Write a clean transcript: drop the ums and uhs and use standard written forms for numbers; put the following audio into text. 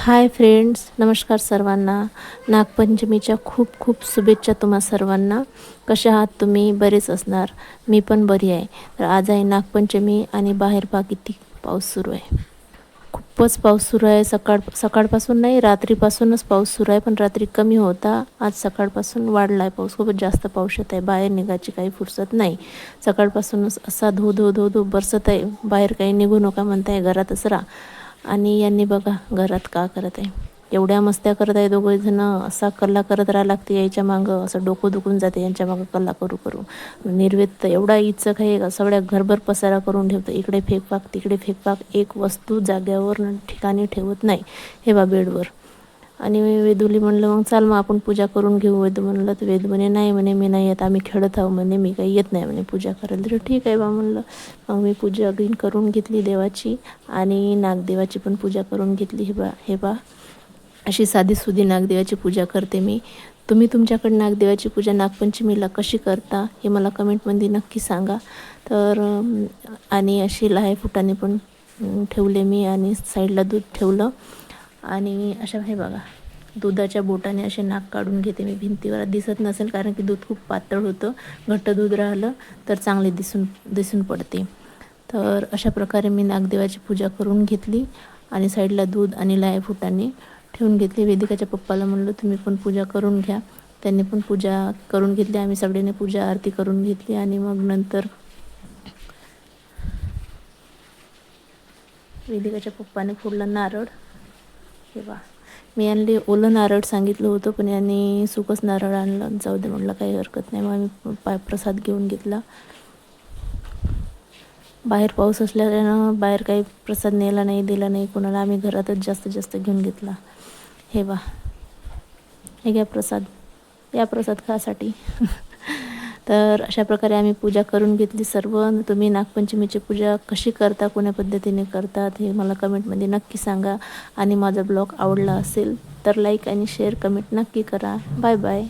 Hi friends, नमस्कार सर्वांना. नागपंचमीच्या खूप खूप शुभेच्छा तुम्हा सर्वांना. कशा आहात तुम्ही? बरेच असणार. मी पण बरी आहे. तर आज आहे नागपंचमी आणि बाहेर पहा किती पाऊस सुरू आहे. खूपच पाऊस सुरू आहे. सकाळपासून नाही, रात्रीपासूनच पाऊस सुरू आहे. पण रात्री कमी होता, आज सकाळपासून वाढला आहे पाऊस. खूपच जास्त पाऊस येत आहे. बाहेर निघायची काही फुरसत नाही. सकाळपासूनच असा धो धो धो धो बरसत आहे. बाहेर काही निघू नका म्हणताय, घरातच राहा. आणि यांनी बघा घरात का करत आहे, एवढ्या मस्त्या करत आहे दोघंजणं. असा कल्ला करत राहा लागते यायच्या मागं. असं डोकं दुखून जाते यांच्या मागं कल्ला करू करू. निर्वेद तर एवढा इचक आहे, सगळ्या घरभर पसारा करून ठेवतं. इकडे फेकपाक तिकडे फेकपाक, एक वस्तू जाग्यावर ठिकाणी ठेवत नाही. हे बा बेडवर. आणि वेदूली म्हणलं मग चाल मग आपण पूजा करून घेऊ. वेदू म्हणलं तर वेदू म्हणे नाही म्हणे, मी नाही येत, आम्ही खेळत आहो म्हणे, मी काही येत नाही म्हणे पूजा करायला. तर ठीक आहे बा म्हणलं. मग मी पूजा करून घेतली देवाची आणि नागदेवाची पण पूजा करून घेतली. हे बा अशी साधीसुधी नागदेवाची पूजा करते मी. तुम्ही तुमच्याकडे नागदेवाची पूजा नागपंचमीला कशी करता हे मला कमेंटमध्ये नक्की सांगा. तर आणि अशी लाहे फुटाणे पण ठेवले मी आणि साईडला दूध ठेवलं. आणि अशा हे बघा दुधाच्या बोटाने असे नाक काढून घेते मी. भिंतीवर दिसत नसेल कारण की दूध खूप पातळ होतं. घट्ट दूध राहिलं तर चांगले दिसून पडते. तर अशा प्रकारे मी नागदेवाची पूजा करून घेतली आणि साईडला दूध आणि लाहे फुटाणे ठेवून घेतली. वेदिकाच्या पप्पाला म्हणलं तुम्ही पण पूजा करून घ्या. त्यांनी पण पूजा करून घेतली. आम्ही सगळ्यांनी पूजा आरती करून घेतली आणि मग नंतर वेदिकाच्या पप्पाने फोडलं नारळ. हे बा मी आणले ओलं नारळ सांगितलं होतं, पण यांनी सुकच नारळ आणलं. जाऊ दे म्हटलं काही हरकत नाही. मग आम्ही प्रसाद घेऊन घेतला. बाहेर पाऊस असल्यानं बाहेर काही प्रसाद नेला नाही, दिला नाही कोणाला. आम्ही घरातच जास्तीत जास्त घेऊन घेतला. हे बा हे घ्या प्रसाद, या प्रसाद खासाठी. तर अशा प्रकारे आम्ही पूजा करून घेतली सर्व. तुम्ही नागपंचमीची पूजा कशी करता, कोण्या पद्धतीने करतात हे मला कमेंटमध्ये नक्की सांगा. आणि माझा ब्लॉग आवडला असेल तर लाईक आणि शेअर कमेंट नक्की करा. Bye bye.